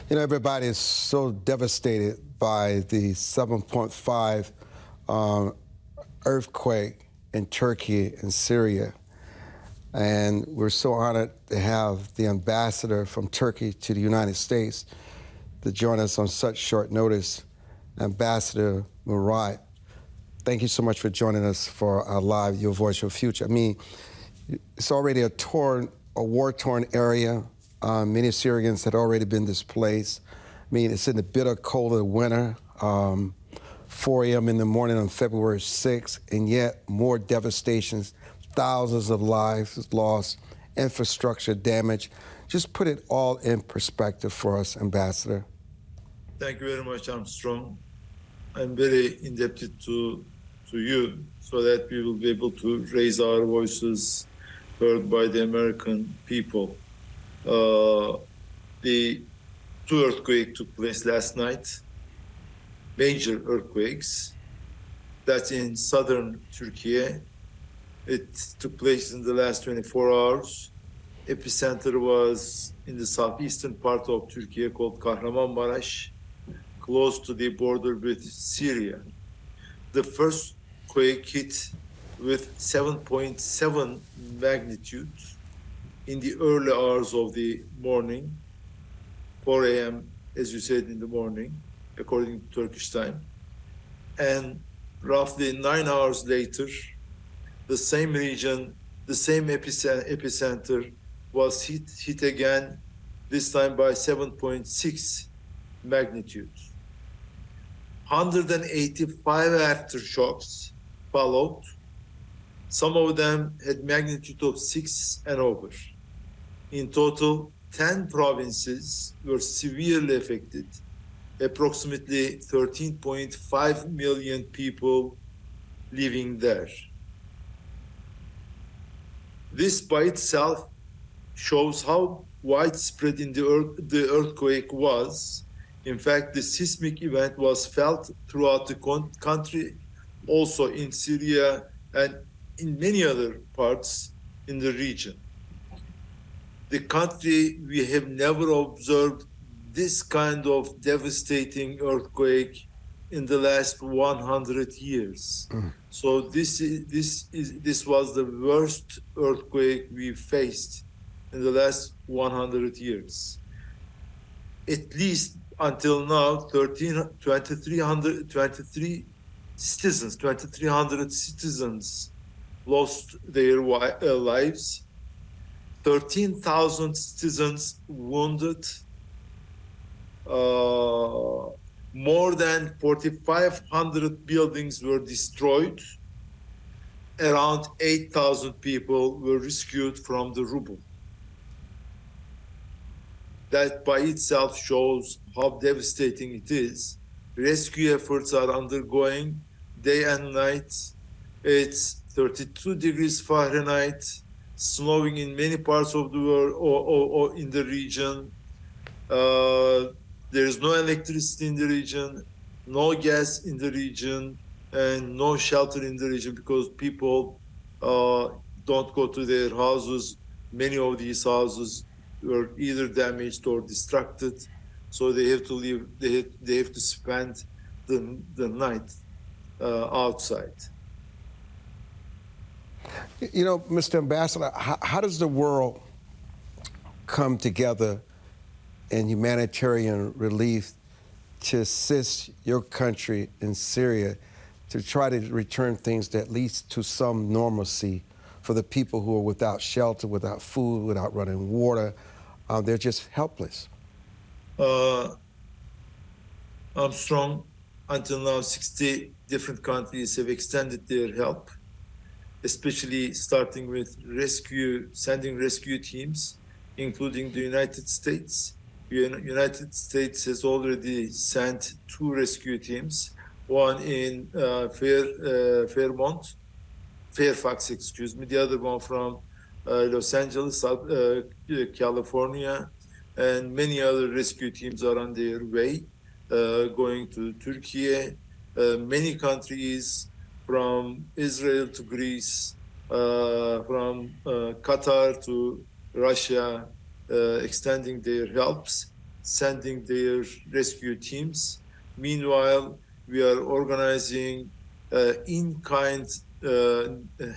You know, everybody is so devastated by the 7.5 earthquake in Turkey and Syria. And we're so honored to have the ambassador from Turkey to the United States to join us on such short notice, Ambassador Murat. Thank you so much for joining us for our live Your Voice, Your Future. I mean, it's already a war-torn area. Many Syrians had already been displaced. I mean, it's in the bitter cold of the winter, 4 a.m. in the morning on February 6th, and yet more devastations, thousands of lives lost, infrastructure damage. Just put it all in perspective for us, Ambassador. Thank you very much, Armstrong. I'm very indebted to you so that we will be able to raise our voices heard by the American people. The two earthquakes took place last night, major earthquakes. That's in southern Turkey. It took place in the last 24 hours. Epicenter was in the southeastern part of Turkey called Kahramanmaraş, close to the border with Syria. The first quake hit with 7.7 magnitude in the early hours of the morning, 4 a.m., as you said, in the morning, according to Turkish time. And roughly 9 hours later, the same region, the same epicenter was hit again, this time by 7.6 magnitude. 185 aftershocks followed. Some of them had magnitude of 6 and over. In total, 10 provinces were severely affected. Approximately 13.5 million people living there. This by itself shows how widespread the earthquake was. In fact, the seismic event was felt throughout the country, also in Syria and in many other parts in the region. The country, we have never observed this kind of devastating earthquake in the last 100 years. So this was the worst earthquake we faced in the last 100 years. At least until now, 2,300 citizens lost their lives, 13,000 citizens wounded, more than 4,500 buildings were destroyed, around 8,000 people were rescued from the rubble. That by itself shows how devastating it is. Rescue efforts are undergoing day and night. It's 32 degrees Fahrenheit, snowing in many parts of the world or in the region. There is no electricity in the region, no gas in the region, and no shelter in the region because people don't go to their houses. Many of these houses were either damaged or destructed, so they have to leave. They have to spend the night outside. You know, Mr. Ambassador, how does the world come together in humanitarian relief to assist your country in Syria to try to return things to at least to some normalcy for the people who are without shelter, without food, without running water? They're just helpless. Armstrong, until now, 60 different countries have extended their help, especially starting with sending rescue teams, including the United States. The United States has already sent 2 rescue teams, one in Fairfax, the other one from Los Angeles, California, and many other rescue teams are on their way, going to Turkey. Many countries, from Israel to Greece, from Qatar to Russia, extending their helps, sending their rescue teams. Meanwhile, we are organizing in-kind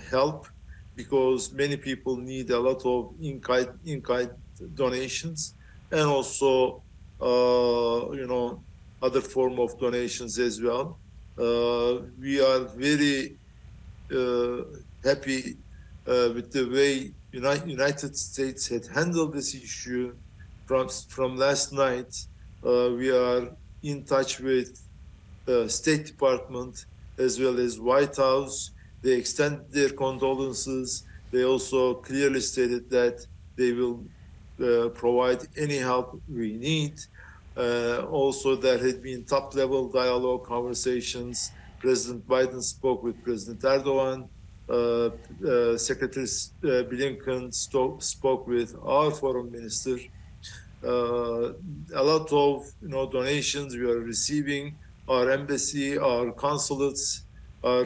help, because many people need a lot of in-kind donations, and also, other form of donations as well. We are very happy with the way United States had handled this issue from last night. We are in touch with State Department as well as White House. They extended their condolences. They also clearly stated that they will provide any help we need. Also, there had been top-level dialogue conversations. President Biden spoke with President Erdogan. Secretary Blinken spoke with our foreign minister. A lot of donations we are receiving. Our embassy, our consulates are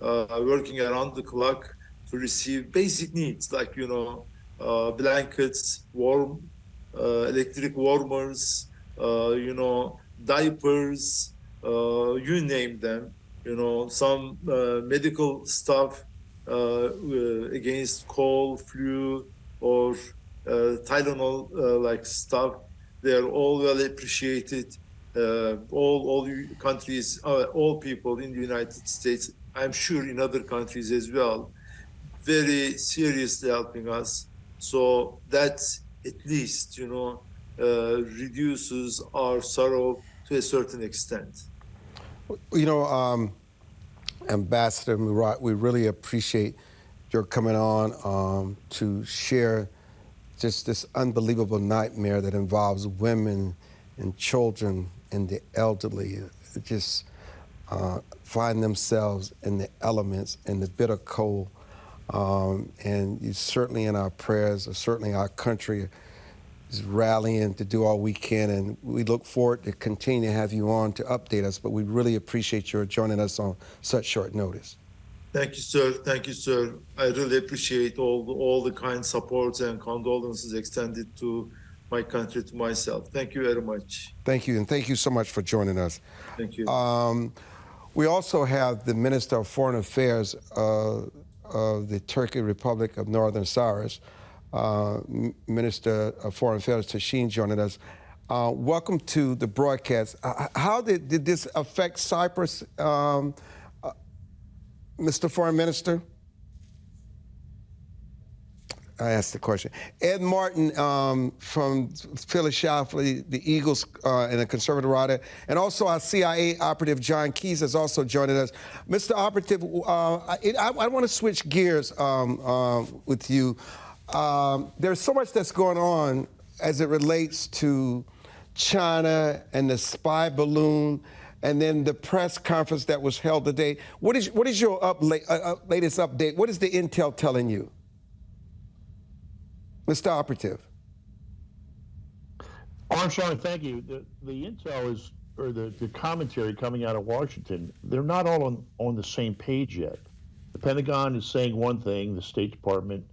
working around the clock to receive basic needs like blankets, warm, electric warmers, diapers, you name them. Some medical stuff against cold, flu, or Tylenol like stuff. They are all well appreciated. All countries, all people in the United States, I'm sure in other countries as well, very seriously helping us. So that at least, reduces our sorrow to a certain extent. Ambassador Murat, we really appreciate your coming on to share just this unbelievable nightmare that involves women and children and the elderly just find themselves in the elements, in the bitter cold. And you certainly in our prayers, or certainly our country is rallying to do all we can, and we look forward to continue to have you on to update us, but we really appreciate your joining us on such short notice. Thank you, sir. Thank you, sir. I really appreciate all the kind supports and condolences extended to my country, to myself. Thank you very much. Thank you, and thank you so much for joining us. Thank you. We also have the Minister of Foreign Affairs of the Turkey Republic of Northern Cyprus, Minister of Foreign Affairs Tahsin joining us. Welcome to the broadcast. How did this affect Cyprus, Mr. Foreign Minister? I asked the question. Ed Martin from Philadelphia, the Eagles and a conservative writer, and also our CIA operative John Keyes has also joined us. Mr. Operative, I want to switch gears with you. There's so much that's going on as it relates to China and the spy balloon, and then the press conference that was held today. What is your latest update? What is the intel telling you, Mr. Operative? Armstrong, thank you. The intel is, or the commentary coming out of Washington, they're not all on the same page yet. The Pentagon is saying one thing, the State Department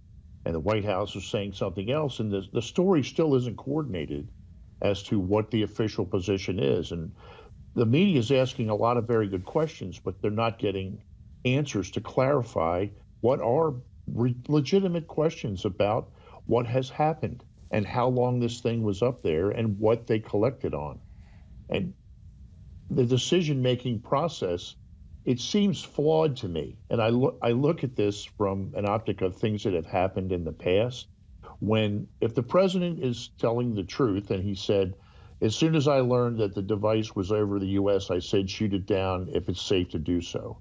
and the White House are saying something else, and the story still isn't coordinated as to what the official position is. And the media is asking a lot of very good questions, but they're not getting answers to clarify what are legitimate questions about what has happened and how long this thing was up there and what they collected on. And the decision-making process, it seems flawed to me. And I look at this from an optic of things that have happened in the past, when if the president is telling the truth, and he said, as soon as I learned that the device was over the U.S., I said, shoot it down if it's safe to do so.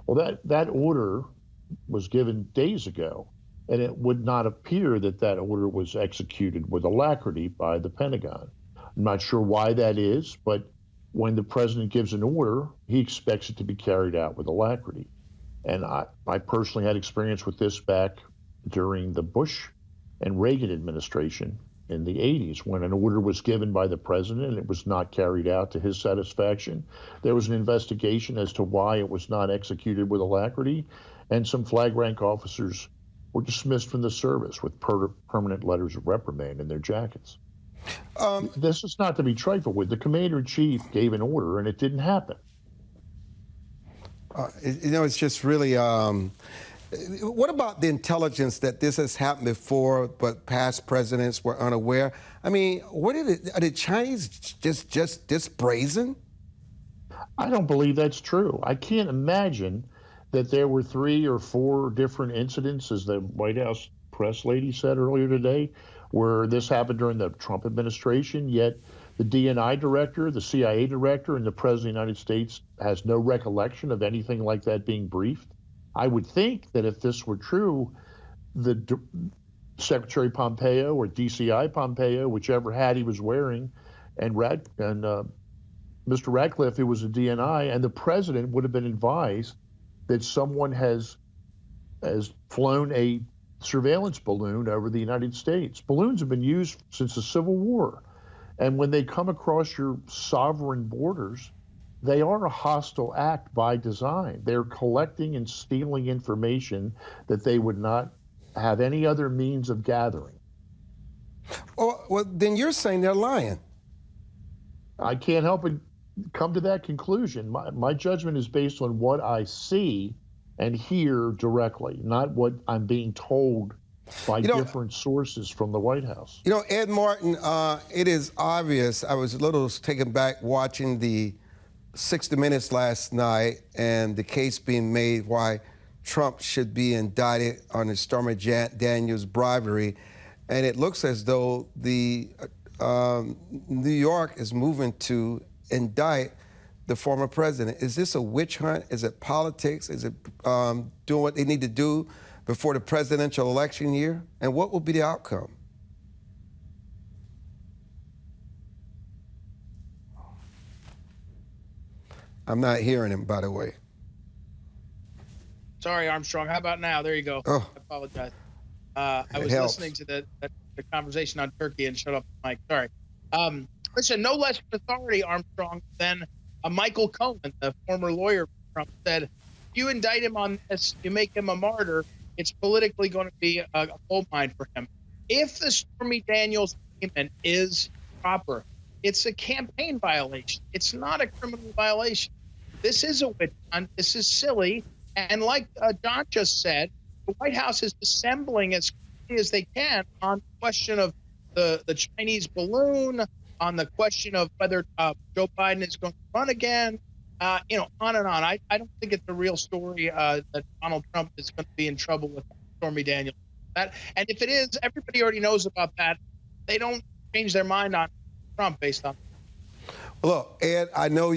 Well, that order was given days ago, and it would not appear that order was executed with alacrity by the Pentagon. I'm not sure why that is, but when the president gives an order, he expects it to be carried out with alacrity. And I personally had experience with this back during the Bush and Reagan administration. in the 80s when an order was given by the president and it was not carried out to his satisfaction. There was an investigation as to why it was not executed with alacrity, and some flag rank officers were dismissed from the service with permanent letters of reprimand in their jackets. This is not to be trifled with. The commander-in-chief gave an order and it didn't happen. It's just really, what about the intelligence that this has happened before, but past presidents were unaware? I mean, are the Chinese just this brazen? I don't believe that's true. I can't imagine that there were 3 or 4 different incidents, as the White House press lady said earlier today, where this happened during the Trump administration, yet the DNI director, the CIA director, and the President of the United States has no recollection of anything like that being briefed. I would think that if this were true, the Secretary Pompeo or DCI Pompeo, whichever hat he was wearing, and Mr. Radcliffe, who was a DNI, and the president would have been advised that someone has flown a surveillance balloon over the United States. Balloons have been used since the Civil War. And when they come across your sovereign borders, they are a hostile act by design. They're collecting and stealing information that they would not have any other means of gathering. Well, then you're saying they're lying. I can't help but come to that conclusion. My judgment is based on what I see and hear directly, not what I'm being told by different sources from the White House. Ed Martin, it is obvious. I was a little taken back watching the 60 Minutes last night and the case being made why Trump should be indicted on the Stormy Daniels bribery. And it looks as though the New York is moving to indict the former president. Is this a witch hunt? Is it politics? Is it doing what they need to do before the presidential election year? And what will be the outcome? I'm not hearing him, by the way. Sorry, Armstrong. How about now? There you go. Oh. I apologize. I was listening to the conversation on Turkey and shut up the mic. Sorry. Listen, no less authority, Armstrong, than Michael Cohen, the former lawyer for Trump, said, if you indict him on this, you make him a martyr, it's politically going to be a gold mine for him. If the Stormy Daniels indictment is proper, it's a campaign violation. It's not a criminal violation. This is a witch hunt. This is silly. And like John just said, the White House is assembling as quickly as they can on the question of the Chinese balloon, on the question of whether Joe Biden is going to run again, on and on. I don't think it's a real story that Donald Trump is going to be in trouble with Stormy Daniels. And if it is, everybody already knows about that. They don't change their mind on Trump based on. Well, look, Ed, I know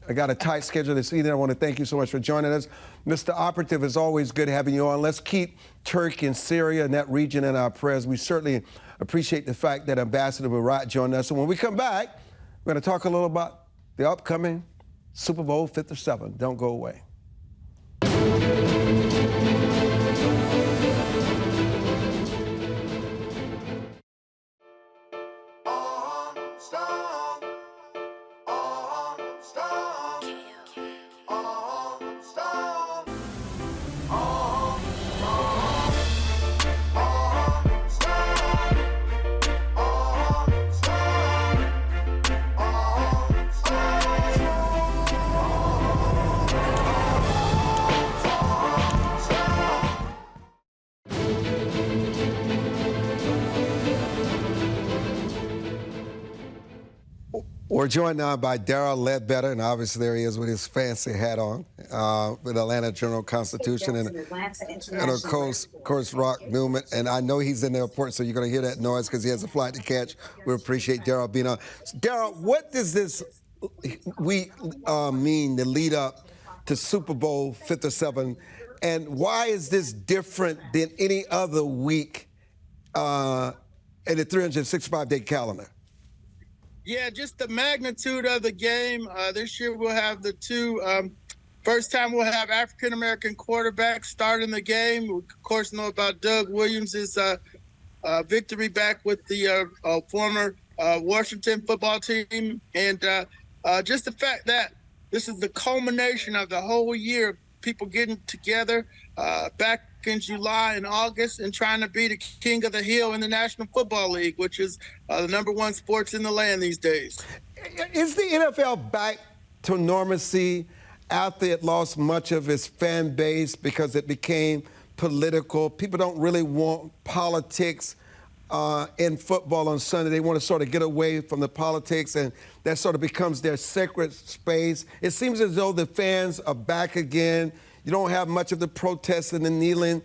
I got a tight schedule this evening. I want to thank you so much for joining us. Mr. Operative, it's always good having you on. Let's keep Turkey and Syria and that region in our prayers. We certainly appreciate the fact that Ambassador Barat joined us. And when we come back, we're going to talk a little about the upcoming Super Bowl 57. Don't go away. We're joined now by Darryl Ledbetter, and obviously there he is with his fancy hat on, with Atlanta Journal-Constitution and of course, Newman. And I know he's in the airport, so you're going to hear that noise because he has a flight to catch. We appreciate Darryl being on. Darryl, what does this week mean, the lead up to Super Bowl 57, and why is this different than any other week in the 365-day calendar? Yeah, just the magnitude of the game. This year we'll have the two. First time we'll have African-American quarterbacks starting the game. We, of course, know about Doug Williams' victory back with the former Washington football team. And just the fact that this is the culmination of the whole year of people getting together back in July and August and trying to be the king of the hill in the National Football League, which is the #1 sports in the land these days. Is the NFL back to normalcy after it lost much of its fan base because it became political? People don't really want politics in football on Sunday. They want to sort of get away from the politics, and that sort of becomes their sacred space. It seems as though the fans are back again. You don't have much of the protests and the kneeling.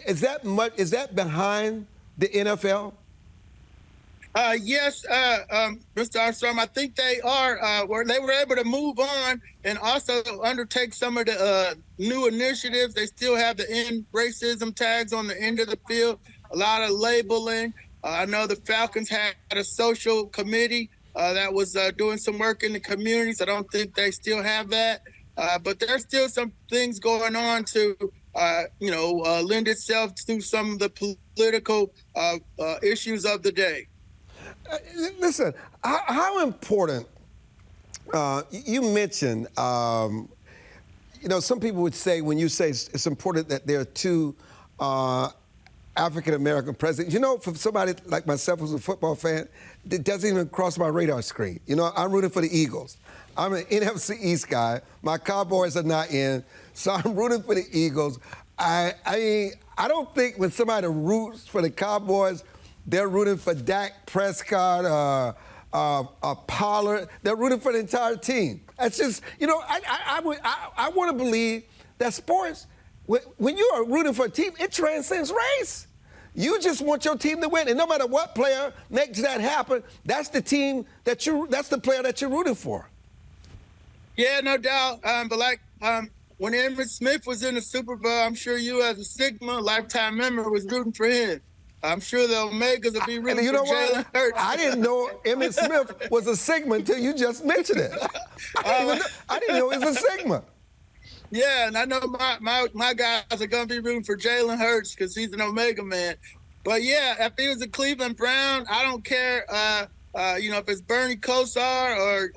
Is that behind the NFL? Yes, Mr. Armstrong, I think they are. They were able to move on and also undertake some of the new initiatives. They still have the end racism tags on the end of the field, a lot of labeling. I know the Falcons had a social committee that was doing some work in the communities. I don't think they still have that. But there's still some things going on to, lend itself to some of the political issues of the day. Listen, how important, you mentioned, some people would say when you say it's important that there are two African-American presidents. For somebody like myself who's a football fan, it doesn't even cross my radar screen. I'm rooting for the Eagles. I'm an NFC East guy. My Cowboys are not in, so I'm rooting for the Eagles. I don't think when somebody roots for the Cowboys, they're rooting for Dak Prescott, Pollard. They're rooting for the entire team. That's just, I want to believe that sports, when you are rooting for a team, it transcends race. You just want your team to win, and no matter what player makes that happen, that's the player that you're rooting for. Yeah, no doubt. But when Emmitt Smith was in the Super Bowl, I'm sure you, as a Sigma lifetime member, was rooting for him. I'm sure the Omegas will be rooting for Jalen Hurts. I didn't know Emmitt Smith was a Sigma until you just mentioned it. I didn't know he was a Sigma. Yeah, and I know my guys are going to be rooting for Jalen Hurts because he's an Omega man. But, yeah, if he was a Cleveland Brown, I don't care, if it's Bernie Kosar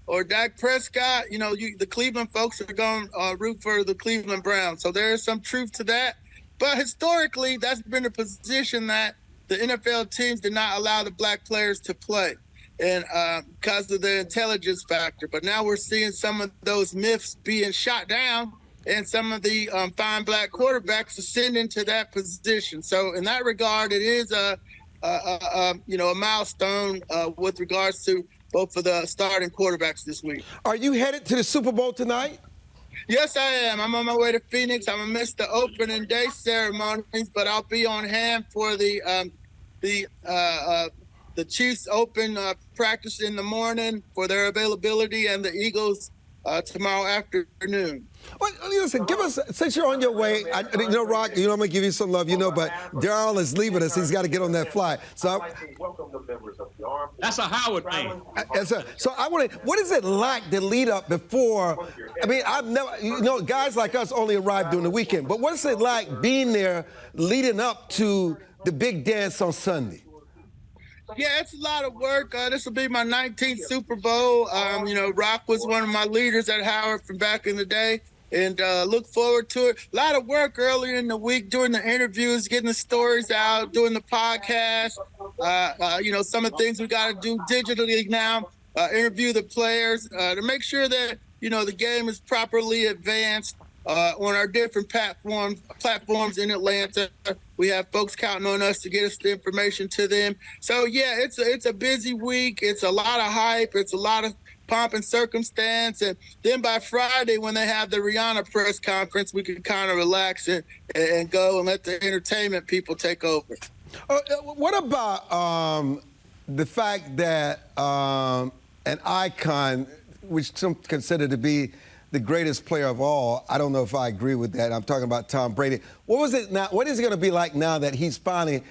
or Dak Prescott, the Cleveland folks are going to root for the Cleveland Browns. So there is some truth to that. But historically, that's been a position that the NFL teams did not allow the black players to play, and because of the intelligence factor. But now we're seeing some of those myths being shot down, and some of the fine black quarterbacks ascend into that position. So in that regard, it is a milestone with regards to both of the starting quarterbacks this week. Are you headed to the Super Bowl tonight? Yes, I am. I'm on my way to Phoenix. I'm going to miss the opening day ceremonies, but I'll be on hand for the Chiefs Open practice in the morning for their availability, and the Eagles tomorrow afternoon. Well, listen, give us, since you're on your way, Rock, I'm going to give you some love, but Darryl is leaving us. He's got to get on that flight. So that's a Howard thing. So I want to, what is it like to lead up before? I mean, I've never, guys like us only arrive during the weekend, but what's it like being there leading up to the big dance on Sunday? Yeah, it's a lot of work. This will be my 19th Super Bowl. Rock was one of my leaders at Howard from back in the day, and look forward to it. A lot of work earlier in the week, doing the interviews, getting the stories out, doing the podcast. Some of the things we got to do digitally now, interview the players to make sure that, the game is properly advanced. On our different platforms in Atlanta. We have folks counting on us to get us the information to them. So, yeah, it's a busy week. It's a lot of hype. It's a lot of pomp and circumstance. And then by Friday, when they have the Rihanna press conference, we can kind of relax and go and let the entertainment people take over. What about the fact that an icon, which some consider to be the greatest player of all, I don't know if I agree with that. I'm talking about Tom Brady. What is it going to be like now that he's finally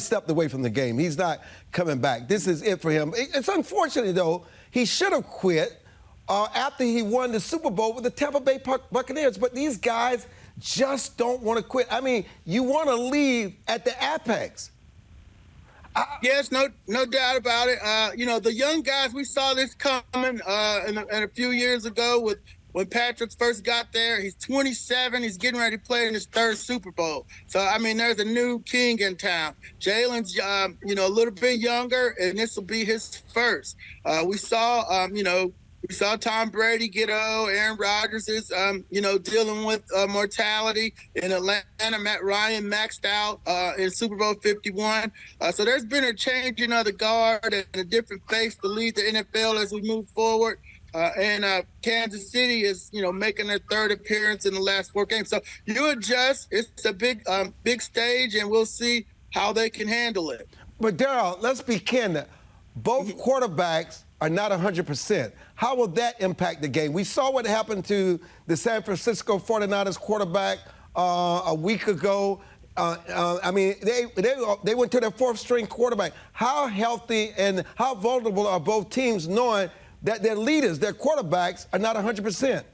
stepped away from the game? He's not coming back. This is it for him. It's unfortunate, though. He should have quit after he won the Super Bowl with the Tampa Bay Buccaneers. But these guys just don't want to quit. I mean, you want to leave at the apex. Yes, no doubt about it. The young guys, we saw this coming a few years ago when Patrick first got there. He's 27. He's getting ready to play in his third Super Bowl. So, I mean, there's a new king in town. Jalen's, a little bit younger, and this will be his first. We saw, we saw Tom Brady get old. Aaron Rodgers is, dealing with mortality. In Atlanta, Matt Ryan maxed out in Super Bowl 51. So there's been a change in the guard and a different face to lead the NFL as we move forward. And Kansas City is, making their third appearance in the last 4 games. So you adjust. It's a big stage, and we'll see how they can handle it. But, Darryl, let's be candid. Both quarterbacks are not 100%. How will that impact the game? We saw what happened to the San Francisco 49ers quarterback a week ago. They went to their 4th-string quarterback. How healthy and how vulnerable are both teams knowing that their leaders, their quarterbacks, are not 100%?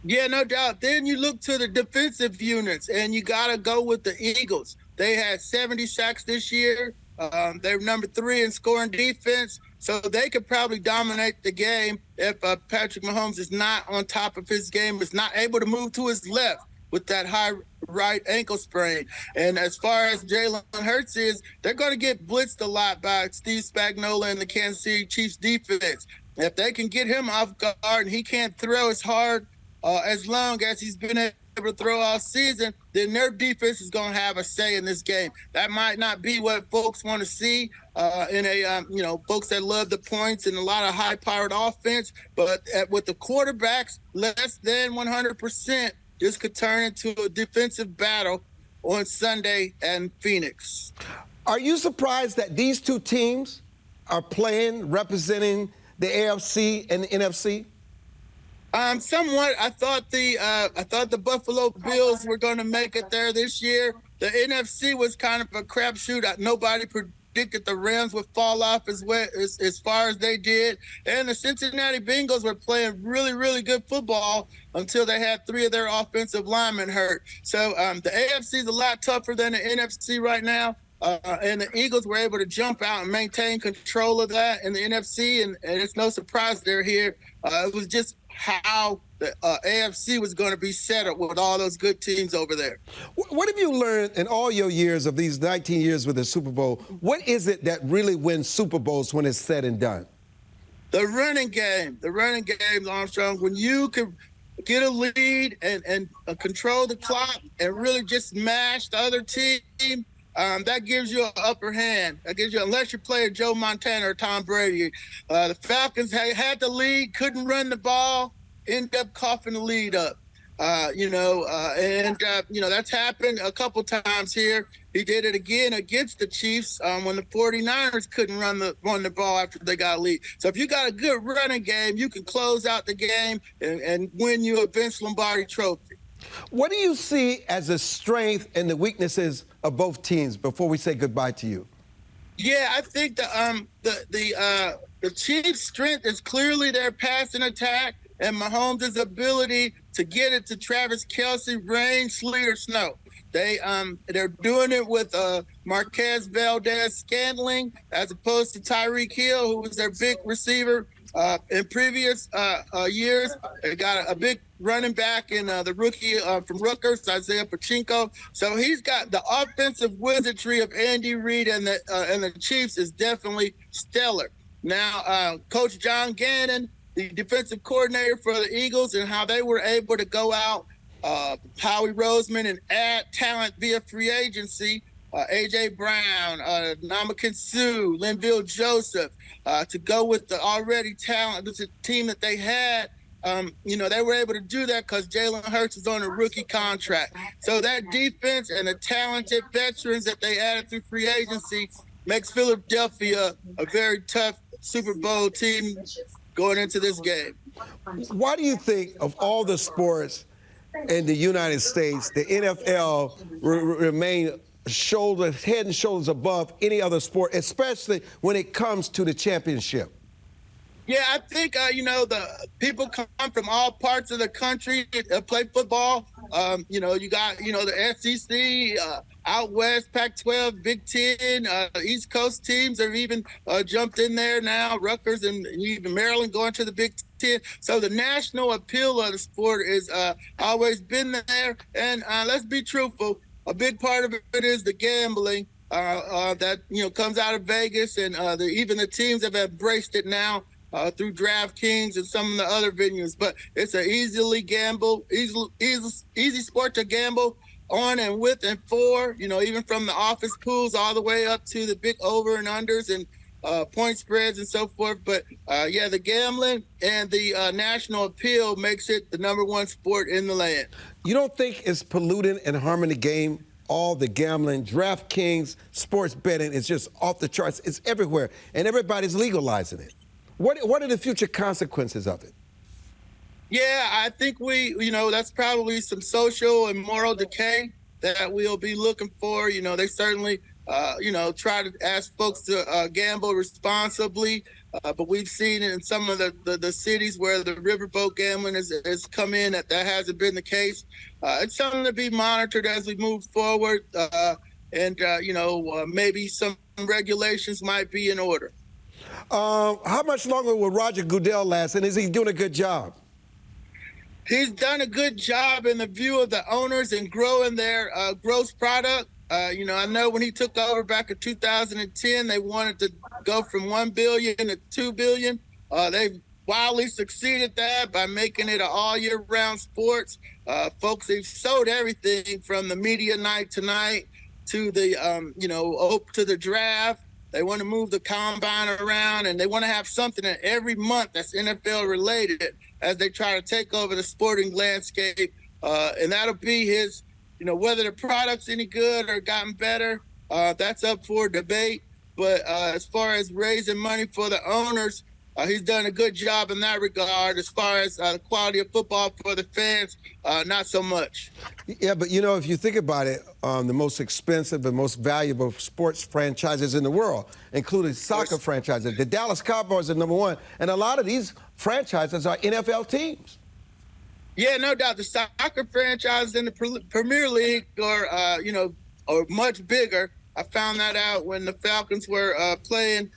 Yeah, no doubt. Then you look to the defensive units, and you got to go with the Eagles. They had 70 sacks this year. They're number 3 in scoring defense, so they could probably dominate the game if Patrick Mahomes is not on top of his game, is not able to move to his left with that high right ankle sprain. And as far as Jalen Hurts is, they're going to get blitzed a lot by Steve Spagnuolo and the Kansas City Chiefs defense. If they can get him off guard and he can't throw as hard as long as he's been able to throw all season, then their defense is going to have a say in this game. That might not be what folks want to see folks that love the points and a lot of high-powered offense. But with the quarterbacks less than 100%, this could turn into a defensive battle on Sunday in Phoenix. Are you surprised that these two teams are playing, representing the AFC and the NFC? Somewhat. I thought the Buffalo Bills were going to make it there this year. The NFC was kind of a crapshoot. Nobody predicted the Rams would fall off as far as they did. And the Cincinnati Bengals were playing really, really good football until they had 3 of their offensive linemen hurt. So the AFC is a lot tougher than the NFC right now. And the Eagles were able to jump out and maintain control of that in the NFC, and it's no surprise they're here. It was just how the AFC was going to be set up with all those good teams over there. What have you learned in all your years of these 19 years with the Super Bowl? What is it that really wins Super Bowls when it's said and done? The running game. The running game, Armstrong, when you can get a lead and control the clock and really just smash the other team, that gives you an upper hand. That gives you, unless you're playing Joe Montana or Tom Brady. The Falcons had the lead, couldn't run the ball, ended up coughing the lead up. That's happened a couple times here. He did it again against the Chiefs when the 49ers couldn't run the ball after they got a lead. So if you got a good running game, you can close out the game and win you a Vince Lombardi trophy. What do you see as the strength and the weaknesses of both teams before we say goodbye to you? Yeah, I think the Chiefs' strength is clearly their passing attack and Mahomes' ability to get it to Travis Kelce, rain, sleet, or snow. They're doing it with Marquez Valdez-Scantling as opposed to Tyreek Hill, who was their big receiver in previous years. They got a big running back in the rookie from Rutgers, Isaiah Pacheco. So he's got the offensive wizardry of Andy Reid, and the Chiefs is definitely stellar. Now, Coach John Gannon, the defensive coordinator for the Eagles, and how they were able to go out, Howie Roseman, and add talent via free agency, A.J. Brown, Ndamukong Suh, Linville Joseph, to go with the already talented team that they had. They were able to do that because Jalen Hurts is on a rookie contract. So that defense and the talented veterans that they added through free agency makes Philadelphia a very tough Super Bowl team going into this game. Why do you think of all the sports in the United States, the NFL remain head and shoulders above any other sport, especially when it comes to the championship? Yeah, I think, the people come from all parts of the country to play football. You got, the SEC, out west, Pac-12, Big Ten, East Coast teams have even jumped in there now, Rutgers and even Maryland going to the Big Ten. So the national appeal of the sport is always been there. And let's be truthful, a big part of it is the gambling that, comes out of Vegas, and even the teams have embraced it now through DraftKings and some of the other venues. But it's an easy sport to gamble on and with and for, even from the office pools all the way up to the big over and unders and point spreads and so forth. But the gambling and the national appeal makes it the #1 sport in the land. You don't think it's polluting and harming the game? All the gambling, DraftKings, sports betting is just off the charts. It's everywhere, and everybody's legalizing it. What are the future consequences of it? Yeah, I think that's probably some social and moral decay that we'll be looking for. They certainly, try to ask folks to gamble responsibly. But we've seen in some of the cities where the riverboat gambling has come in that hasn't been the case. It's something to be monitored as we move forward. Maybe some regulations might be in order. How much longer will Roger Goodell last, and is he doing a good job? He's done a good job in the view of the owners and growing their gross product. I know when he took over back in 2010, they wanted to go from $1 billion to $2 billion. They've wildly succeeded that by making it an all-year-round sports. Folks, they've sold everything from the media night tonight to the, to the draft. They want to move the combine around, and they want to have something in every month that's NFL related as they try to take over the sporting landscape. And that'll be his, whether the product's any good or gotten better, that's up for debate. But as far as raising money for the owners, he's done a good job in that regard. As far as the quality of football for the fans, not so much. Yeah, but if you think about it, the most expensive and most valuable sports franchises in the world, including soccer franchises, the Dallas Cowboys are #1, and a lot of these franchises are NFL teams. Yeah, no doubt. The soccer franchises in the Premier League are much bigger. I found that out when the Falcons were playing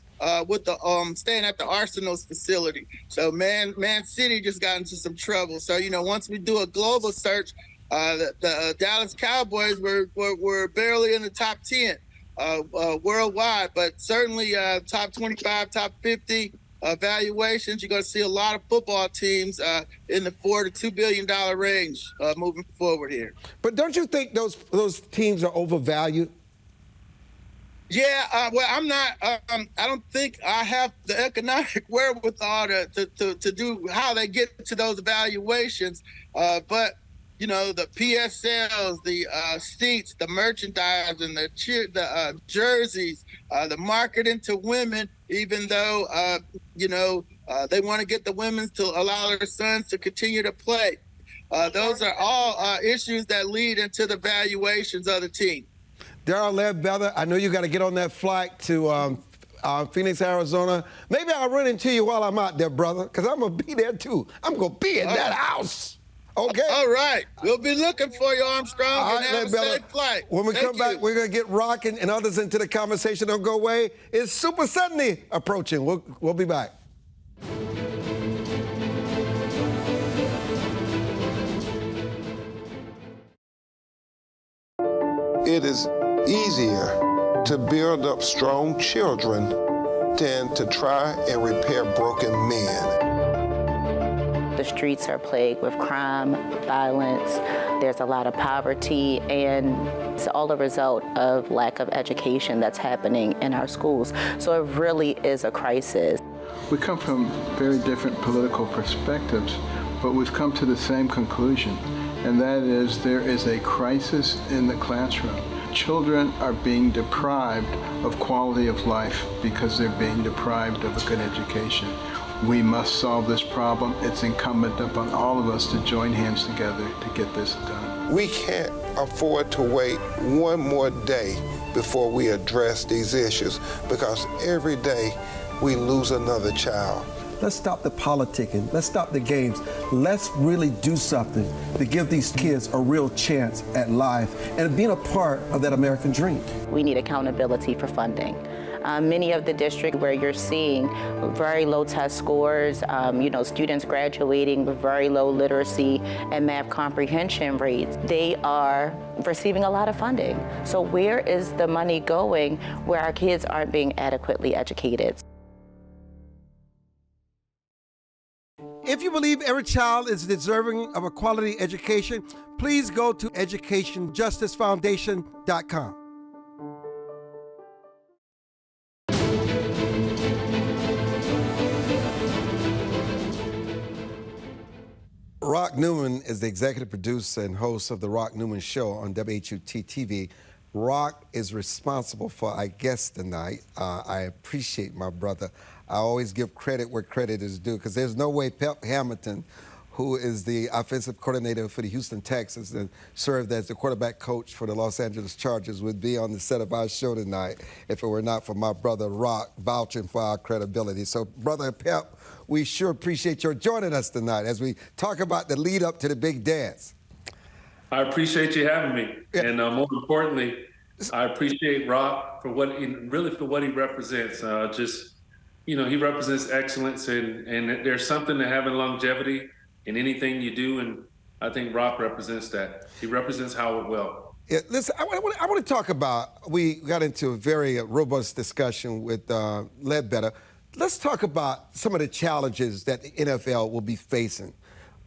with the staying at the Arsenal's facility. So Man City just got into some trouble. So once we do a global search, the Dallas Cowboys were barely in the top 10 worldwide, but certainly top 25, top 50 valuations. You're going to see a lot of football teams in the $4 to $2 billion range moving forward here. But don't you think those teams are overvalued? Yeah, I'm not. I don't think I have the economic wherewithal to do how they get to those evaluations. But the PSLs, the seats, the merchandising, the jerseys, the marketing to women. Even though they want to get the women to allow their sons to continue to play. Those are all issues that lead into the valuations of the team. Darryl Ledbetter, I know you got to get on that flight to Phoenix, Arizona. Maybe I'll run into you while I'm out there, brother, because I'm going to be there, too. I'm going to be in that house. Okay? All right. We'll be looking for you, Armstrong, all and right, have a safe flight. When we come back, we're going to get rocking and others into the conversation. Don't go away. It's Super Sunday approaching. We'll be back. It is easier to build up strong children than to try and repair broken men. The streets are plagued with crime, violence. There's a lot of poverty, and it's all a result of lack of education that's happening in our schools. So it really is a crisis. We come from very different political perspectives, but we've come to the same conclusion, and that is there is a crisis in the classroom. Children are being deprived of quality of life because they're being deprived of a good education. We must solve this problem. It's incumbent upon all of us to join hands together to get this done. We can't afford to wait one more day before we address these issues, because every day we lose another child. let's stop the politicking, let's stop the games, let's really do something to give these kids a real chance at life and being a part of that American dream. We need accountability for funding. Many of the districts where you're seeing very low test scores, students graduating with very low literacy and math comprehension rates, they are receiving a lot of funding. So where is the money going where our kids aren't being adequately educated? If you believe every child is deserving of a quality education, please go to educationjusticefoundation.com. Rock Newman is the executive producer and host of The Rock Newman Show on WHUT-TV. Rock is responsible for our guest tonight. I appreciate my brother. I always give credit where credit is due, because there's no way Pep Hamilton, who is the offensive coordinator for the Houston Texans and served as the quarterback coach for the Los Angeles Chargers, would be on the set of our show tonight if it were not for my brother Rock vouching for our credibility. So, Brother Pep, we sure appreciate your joining us tonight as we talk about the lead up to the big dance. I appreciate you having me. Yeah. And more importantly, I appreciate Rock for what he represents. He represents excellence, and there's something to having longevity in anything you do, and I think Rock represents that. He represents Howard well. Yeah, listen, I want to talk about, we got into a very robust discussion with Ledbetter. Let's talk about some of the challenges that the NFL will be facing.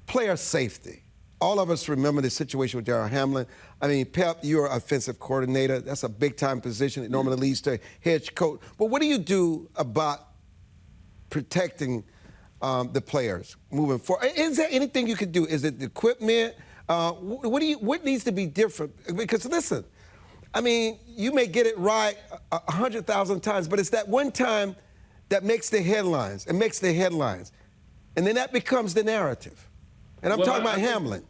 Player safety. All of us remember the situation with Darryl Hamilton. I mean, Pep, you're an offensive coordinator. That's a big-time position. It normally leads to head coach. But what do you do about protecting the players moving forward? Is there anything you can do? Is it the equipment? What needs to be different? Because listen, I mean, you may get it right 100,000 times, but it's that one time that makes the headlines. It makes the headlines, and then that becomes the narrative. And I'm talking about Hamlin.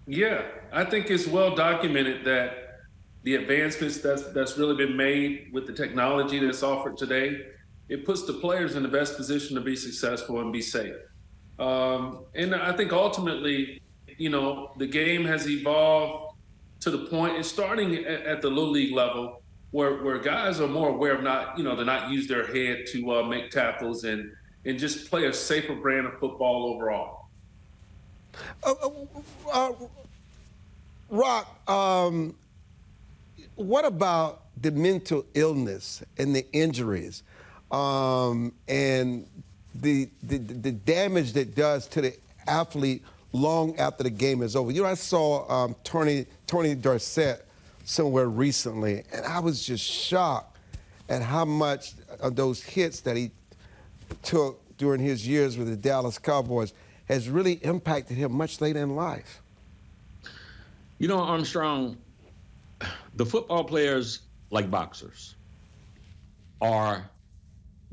Yeah, I think it's well documented that the advancements that's really been made with the technology that's offered today, it puts the players in the best position to be successful and be safe. And I think ultimately, the game has evolved to the point, it's starting at the little league level, where guys are more aware of to not use their head to make tackles and just play a safer brand of football overall. Rock, what about the mental illness and the injuries and the damage that does to the athlete long after the game is over? I saw Tony Dorsett somewhere recently, and I was just shocked at how much of those hits that he took during his years with the Dallas Cowboys has really impacted him much later in life. Armstrong, the football players, like boxers, are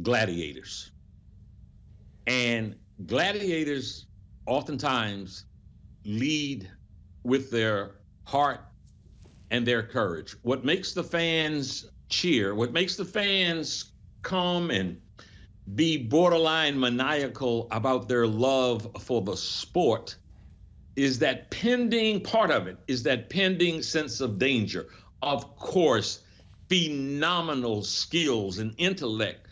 gladiators. And gladiators oftentimes lead with their heart and their courage. What makes the fans cheer, what makes the fans come and be borderline maniacal about their love for the sport is that pending sense of danger. Of course, phenomenal skills and intellect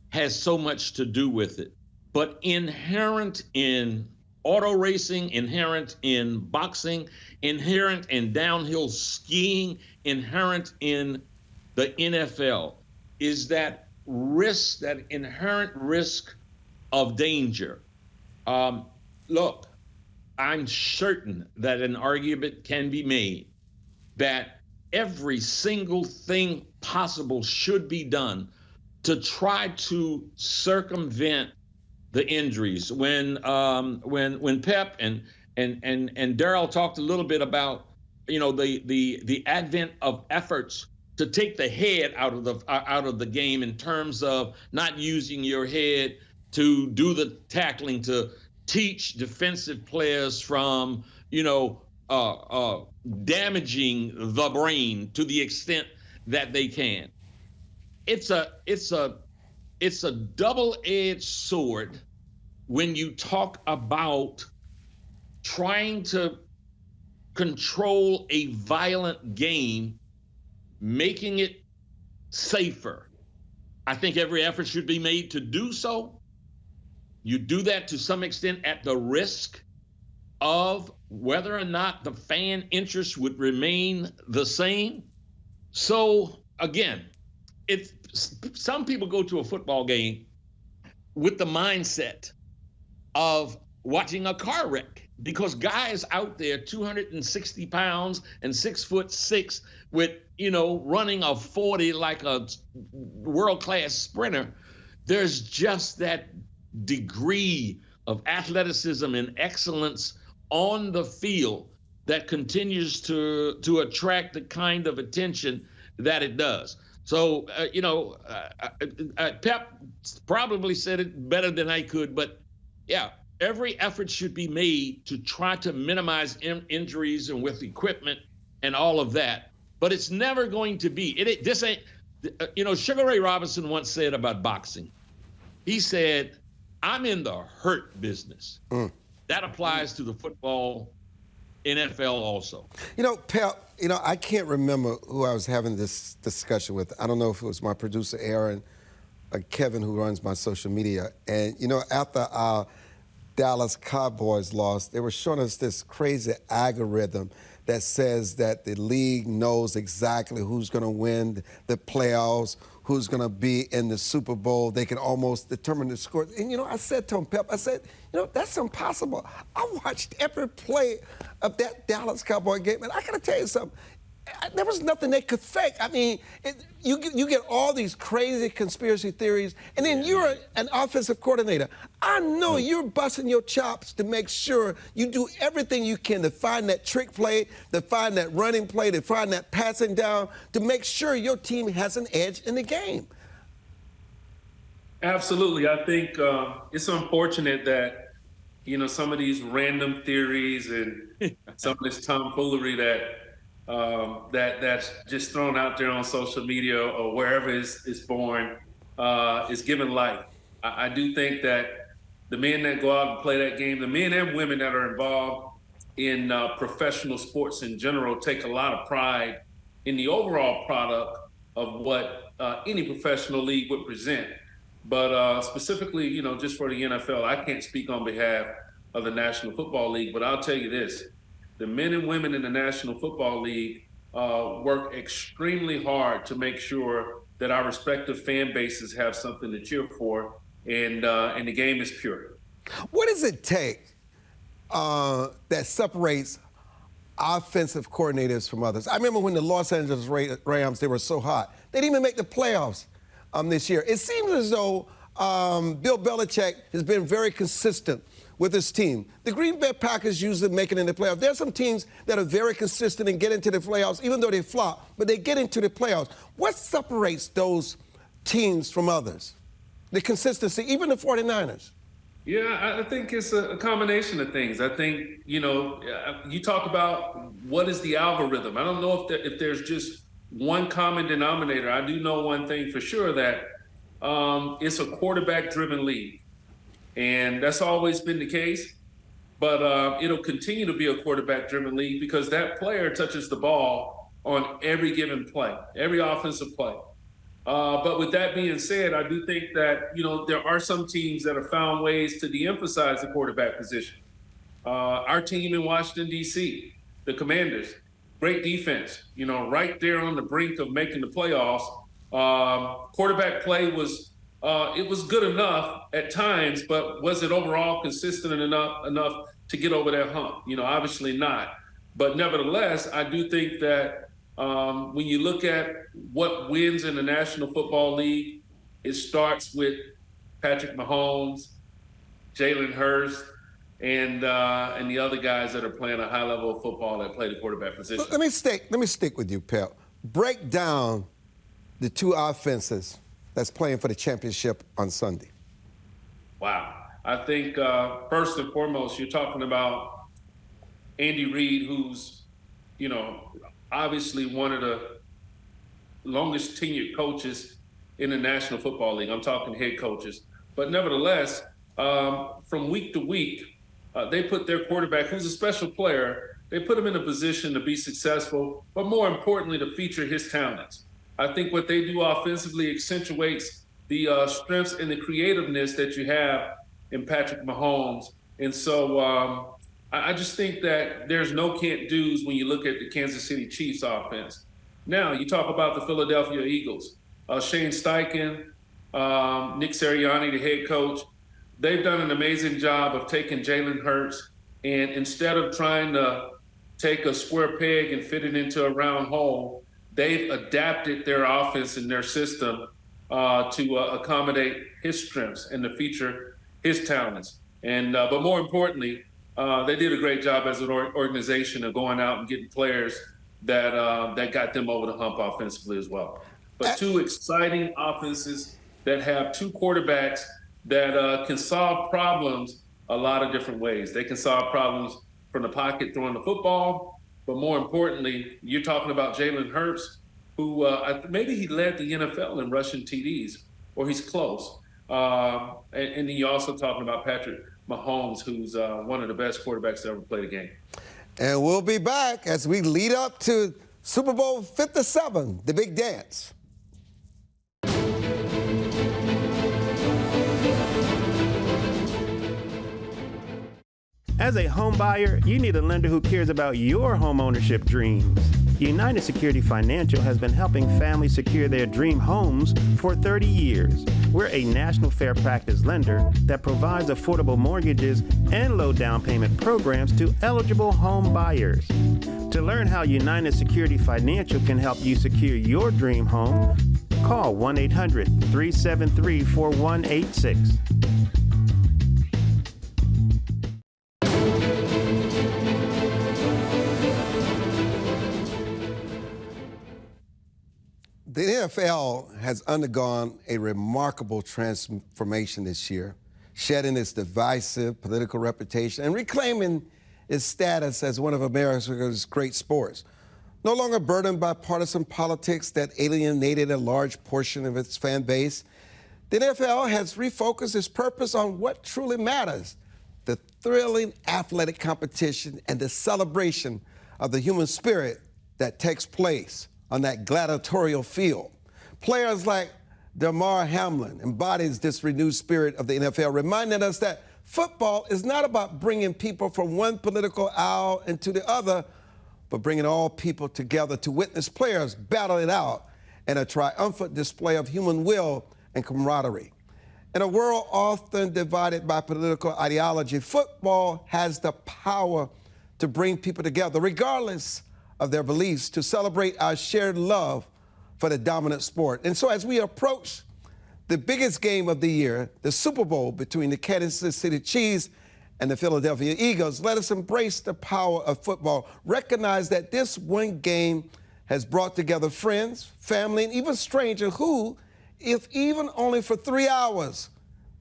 has so much to do with it, but inherent in auto racing, inherent in boxing, inherent in downhill skiing, inherent in the NFL is that risk, that inherent risk of danger. Look, I'm certain that an argument can be made that every single thing possible should be done to try to circumvent the injuries. When Pep and Darryl talked a little bit about the advent of efforts to take the head out of the game in terms of not using your head to do the tackling, to teach defensive players from damaging the brain to the extent that they can. It's a double-edged sword when you talk about trying to control a violent game, making it safer. I think every effort should be made to do so. You do that to some extent at the risk of whether or not the fan interest would remain the same. So again, some people go to a football game with the mindset of watching a car wreck, because guys out there 260 pounds and 6'6" with, running a 40 like a world-class sprinter, there's just that degree of athleticism and excellence on the field that continues to attract the kind of attention that it does. So, Pep probably said it better than I could, but yeah, every effort should be made to try to minimize injuries and with equipment and all of that. But it's never going to be, this ain't, Sugar Ray Robinson once said about boxing, he said, I'm in the hurt business. That applies to the football, NFL also. Pep, I can't remember who I was having this discussion with. I don't know if it was my producer, Aaron, or Kevin, who runs my social media. And, after our Dallas Cowboys lost, they were showing us this crazy algorithm that says that the league knows exactly who's going to win the playoffs, who's going to be in the Super Bowl. They can almost determine the score. And, I said to him, Pep, I said, that's impossible. I watched every play of that Dallas Cowboy game, and I got to tell you something. There was nothing they could fake. I mean, you get all these crazy conspiracy theories, and then you're an offensive coordinator. I know you're busting your chops to make sure you do everything you can to find that trick play, to find that running play, to find that passing down, to make sure your team has an edge in the game. Absolutely. I think it's unfortunate that, some of these random theories and some of this tomfoolery that's just thrown out there on social media or wherever it's born is given life. I do think that the men that go out and play that game, the men and women that are involved in professional sports in general, take a lot of pride in the overall product of what any professional league would present. But specifically, just for the NFL, I can't speak on behalf of the National Football League, but I'll tell you this. The men and women in the National Football League work extremely hard to make sure that our respective fan bases have something to cheer for, and the game is pure. What does it take that separates offensive coordinators from others? I remember when the Los Angeles Rams, they were so hot. They didn't even make the playoffs this year. It seems as though Bill Belichick has been very consistent with his team. The Green Bay Packers usually make it in the playoffs. There are some teams that are very consistent and get into the playoffs, even though they flop, but they get into the playoffs. What separates those teams from others? The consistency, even the 49ers. Yeah, I think it's a combination of things. I think, you talk about what is the algorithm. I don't know if there's just one common denominator. I do know one thing for sure, that it's a quarterback-driven league. And that's always been the case, but it'll continue to be a quarterback-driven league because that player touches the ball on every given play, every offensive play. But with that being said, I do think that, there are some teams that have found ways to de-emphasize the quarterback position. Our team in Washington, D.C., the Commanders, great defense, right there on the brink of making the playoffs. Quarterback play was it was good enough at times, but was it overall consistent enough to get over that hump? Obviously not. But nevertheless, I do think that when you look at what wins in the National Football League, it starts with Patrick Mahomes, Jalen Hurts, and the other guys that are playing a high level of football that play the quarterback position. Let me stick with you, Pep. Break down the two offenses that's playing for the championship on Sunday. Wow. I think first and foremost, you're talking about Andy Reid, who's, obviously one of the longest tenured coaches in the National Football League. I'm talking head coaches. But nevertheless, from week to week, they put their quarterback, who's a special player, they put him in a position to be successful, but more importantly, to feature his talents. I think what they do offensively accentuates the strengths and the creativeness that you have in Patrick Mahomes. And so I just think that there's no can't-dos when you look at the Kansas City Chiefs offense. Now, you talk about the Philadelphia Eagles. Shane Steichen, Nick Sirianni, the head coach, they've done an amazing job of taking Jalen Hurts, and instead of trying to take a square peg and fit it into a round hole, they've adapted their offense and their system to accommodate his strengths and to feature his talents. And but more importantly, they did a great job as an organization of going out and getting players that got them over the hump offensively as well. But two exciting offenses that have two quarterbacks that can solve problems a lot of different ways. They can solve problems from the pocket throwing the football, but more importantly, you're talking about Jalen Hurts, who maybe he led the NFL in rushing TDs, or he's close. And then you're also talking about Patrick Mahomes, who's one of the best quarterbacks to ever play the game. And we'll be back as we lead up to Super Bowl 57, the big dance. As a home buyer, you need a lender who cares about your home ownership dreams. United Security Financial has been helping families secure their dream homes for 30 years. We're a national fair practice lender that provides affordable mortgages and low down payment programs to eligible home buyers. To learn how United Security Financial can help you secure your dream home, call 1-800-373-4186. The NFL has undergone a remarkable transformation this year, shedding its divisive political reputation and reclaiming its status as one of America's great sports. No longer burdened by partisan politics that alienated a large portion of its fan base, the NFL has refocused its purpose on what truly matters: the thrilling athletic competition and the celebration of the human spirit that takes place on that gladiatorial field. Players like Pep Hamilton embodies this renewed spirit of the NFL, reminding us that football is not about bringing people from one political aisle into the other, but bringing all people together to witness players battle it out in a triumphant display of human will and camaraderie. In a world often divided by political ideology, football has the power to bring people together, regardless of their beliefs, to celebrate our shared love for the dominant sport. And so as we approach the biggest game of the year, the Super Bowl between the Kansas City Chiefs and the Philadelphia Eagles, let us embrace the power of football. Recognize that this one game has brought together friends, family, and even strangers who, if even only for 3 hours,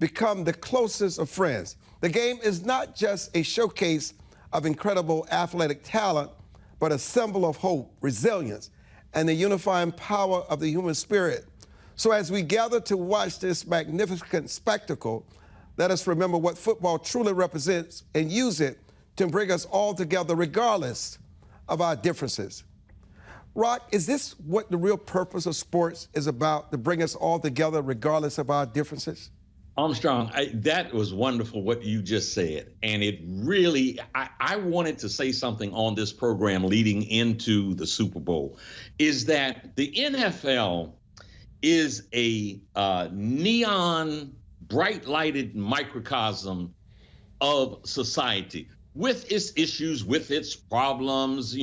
become the closest of friends. The game is not just a showcase of incredible athletic talent, but a symbol of hope, resilience, and the unifying power of the human spirit. So as we gather to watch this magnificent spectacle, let us remember what football truly represents and use it to bring us all together regardless of our differences. Rock, is this what the real purpose of sports is about, to bring us all together regardless of our differences? Armstrong, that was wonderful what you just said. And it really, I wanted to say something on this program leading into the Super Bowl, is that the NFL is a neon, bright-lighted microcosm of society, with its issues, with its problems,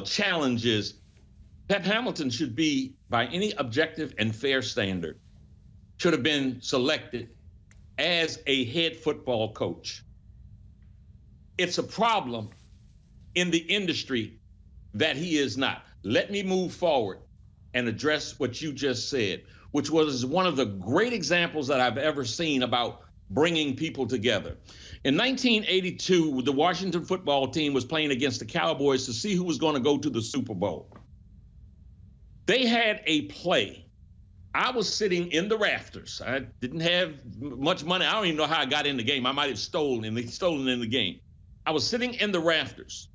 challenges. Pep Hamilton should be, by any objective and fair standard, should have been selected as a head football coach. It's a problem in the industry that he is not. Let me move forward and address what you just said, which was one of the great examples that I've ever seen about bringing people together. In 1982, the Washington football team was playing against the Cowboys to see who was going to go to the Super Bowl. They had a play I was sitting in the rafters. I didn't have much money. I don't even know how I got in the game. I might have stolen in the game. I was sitting in the rafters.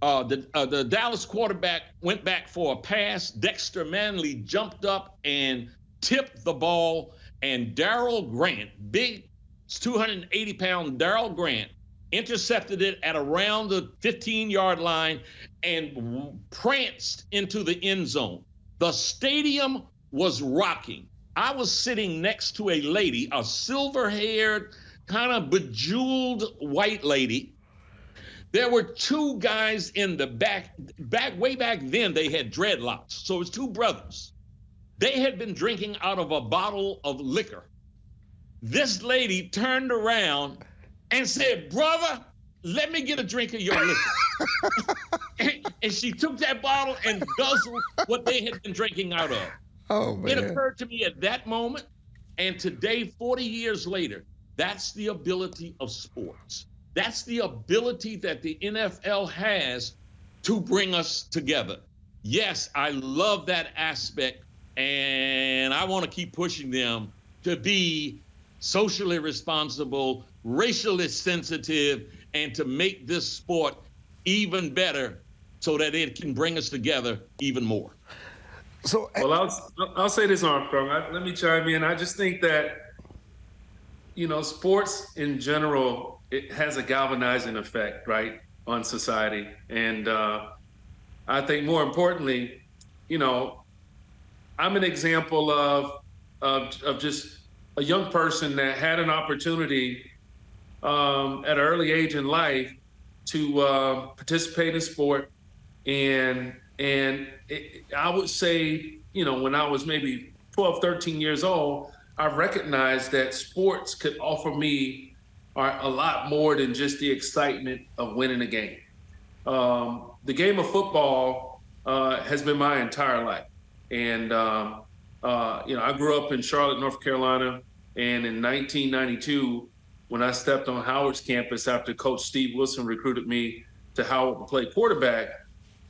The Dallas quarterback went back for a pass. Dexter Manley jumped up and tipped the ball, and Darryl Grant, big 280-pound Darryl Grant, intercepted it at around the 15-yard line and pranced into the end zone. The stadium was rocking. I was sitting next to a lady, a silver-haired, kind of bejeweled white lady. There were two guys in the back, way back then, they had dreadlocks. So it was two brothers. They had been drinking out of a bottle of liquor. This lady turned around and said, "Brother, let me get a drink of your liquor." and she took that bottle and guzzled what they had been drinking out of. Oh, man. It occurred to me at that moment, and today, 40 years later, that's the ability of sports. That's the ability that the NFL has to bring us together. Yes, I love that aspect, and I want to keep pushing them to be socially responsible, racially sensitive, and to make this sport even better so that it can bring us together even more. So, well, I'll say this, Armstrong. Let me chime in. I just think that, sports in general, it has a galvanizing effect, right, on society. And I think more importantly, I'm an example of just a young person that had an opportunity at an early age in life to participate in sport. And I would say, when I was maybe 12, 13 years old, I recognized that sports could offer me a lot more than just the excitement of winning a game. The game of football has been my entire life. And, I grew up in Charlotte, North Carolina. And in 1992, when I stepped on Howard's campus after Coach Steve Wilson recruited me to Howard to play quarterback,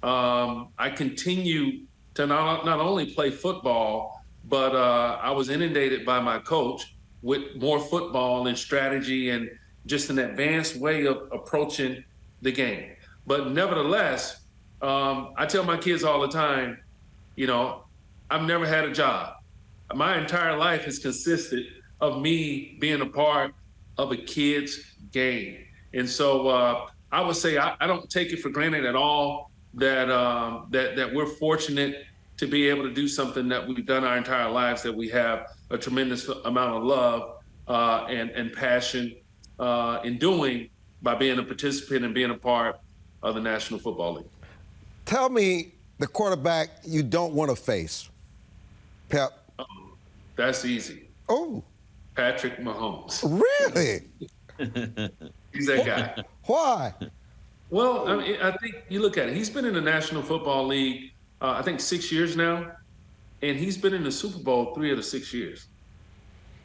I continued to not only play football, but I was inundated by my coach with more football and strategy and just an advanced way of approaching the game. But nevertheless, I tell my kids all the time, I've never had a job. My entire life has consisted of me being a part of a kid's game. And so I would say I don't take it for granted at all that we're fortunate to be able to do something that we've done our entire lives, that we have a tremendous amount of love and passion in doing by being a participant and being a part of the National Football League. Tell me the quarterback you don't want to face, Pep. That's easy. Oh. Patrick Mahomes. Really? He's that guy. Why? Well, I think you look at it. He's been in the National Football League, I think 6 years now, and he's been in the Super Bowl 3 of the 6 years.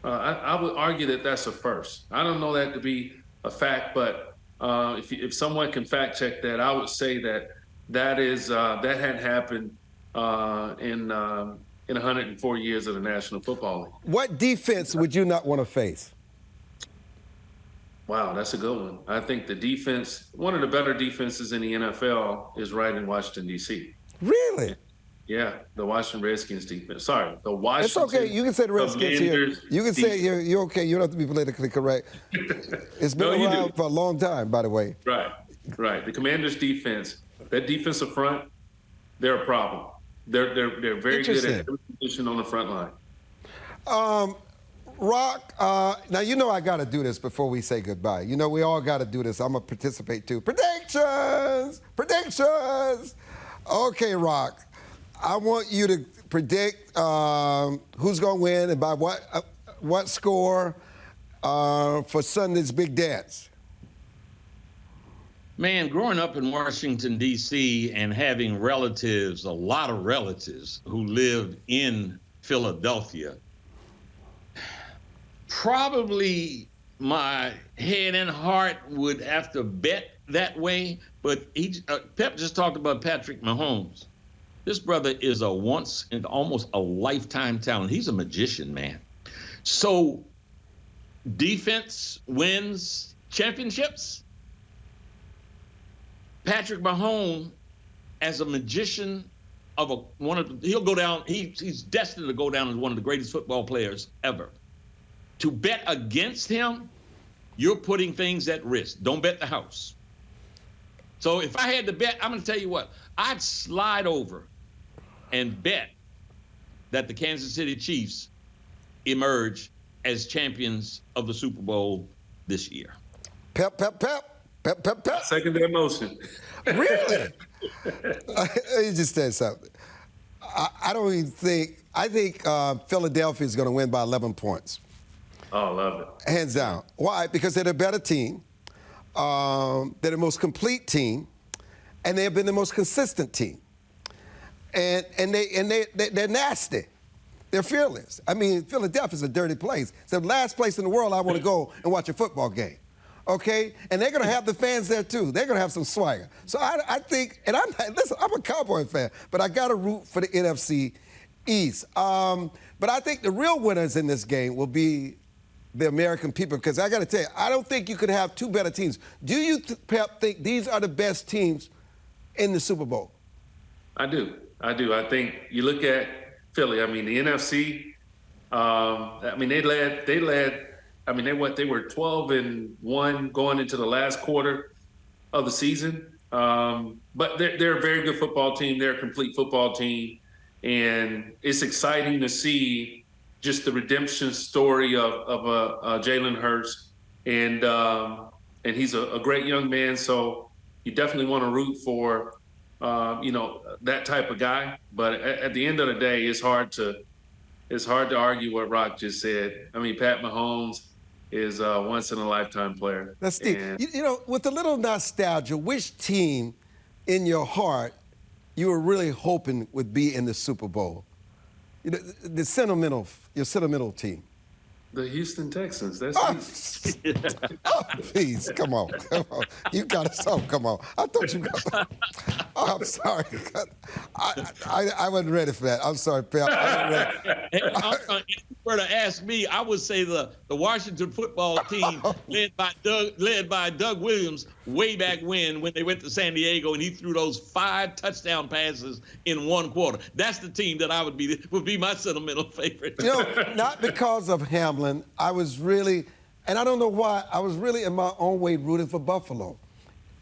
I would argue that that's a first. I don't know that to be a fact, but if someone can fact check that, I would say that hadn't happened in 104 years of the National Football League. What defense would you not want to face? Wow, that's a good one. I think the defense, one of the better defenses in the NFL is right in Washington, D.C. Really? Yeah, the Washington Redskins defense. Sorry, the Washington. It's okay. You can say the Redskins here. You can say you're okay. You don't have to be politically correct. It's been around for a long time, by the way. Right. The Commanders' defense, that defensive front, they're a problem. They're very good at every position on the front line. Rock, now you know I got to do this before we say goodbye. We all got to do this. I'm going to participate too. Predictions! Okay, Rock. I want you to predict who's going to win and by what score for Sunday's big dance. Man, growing up in Washington, D.C. and having a lot of relatives who lived in Philadelphia, probably my head and heart would have to bet that way. But Pep just talked about Patrick Mahomes. This brother is a once and almost a lifetime talent. He's a magician, man. So defense wins championships. Patrick Mahomes, as a magician he'll go down, he's destined to go down as one of the greatest football players ever. To bet against him, you're putting things at risk. Don't bet the house. So if I had to bet, I'm going to tell you what, I'd slide over and bet that the Kansas City Chiefs emerge as champions of the Super Bowl this year. Pep, pep, pep. Pep, pep, pep. Second that motion. Really? Let me just tell you something. I don't even think, I think Philadelphia is going to win by 11 points. Oh, I love it. Hands down. Why? Because they're the better team. They're the most complete team, and they have been the most consistent team. And they're nasty. They're fearless. I mean, Philadelphia's a dirty place. It's the last place in the world I want to go and watch a football game. Okay? And they're going to have the fans there, too. They're going to have some swagger. So I think, and I'm a Cowboy fan, but I got to root for the NFC East. But I think the real winners in this game will be the American people, because I got to tell you, I don't think you could have two better teams. Do you, Pep, think these are the best teams in the Super Bowl? I do. I think you look at Philly. I mean, the NFC. I mean, they led. I mean, they were 12-1 going into the last quarter of the season. But they're a very good football team. They're a complete football team, and it's exciting to see just the redemption story of Jalen Hurts, and he's a great young man. So you definitely want to root for that type of guy. But at the end of the day, it's hard to argue what Rock just said. I mean, Pat Mahomes is a once-in-a-lifetime player. Now, Steve, with a little nostalgia, which team in your heart you were really hoping would be in the Super Bowl? Your sentimental team. The Houston Texans. That's easy. Please, come on. You got something. Come on. I thought you got. Oh, I'm sorry. I wasn't ready for that. I'm sorry, Pep. I wasn't ready. If you were to ask me, I would say the Washington football team led by Doug Williams way back when they went to San Diego and he threw those 5 touchdown passes in one quarter. That's the team that would be my sentimental favorite. Not because of Hamlin. I was really, and I don't know why, I was really in my own way rooting for Buffalo.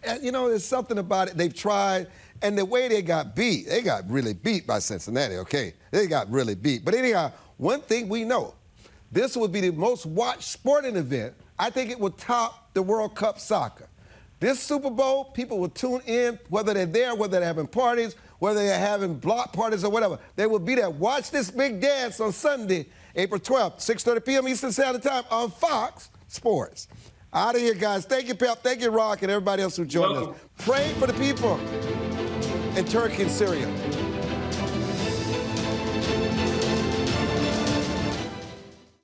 And, there's something about it. They've tried, and the way they got really beat by Cincinnati, okay? They got really beat. But anyhow, one thing we know, this will be the most watched sporting event. I think it will top the World Cup soccer. This Super Bowl, people will tune in, whether they're there, whether they're having parties, whether they're having block parties or whatever. They will be there. Watch this big dance on Sunday, April 12th, 6:30 p.m. Eastern Standard Time on Fox Sports. Out of here, guys. Thank you, Pep. Thank you, Rock, and everybody else who joined us. Pray for the people in Turkey and Syria.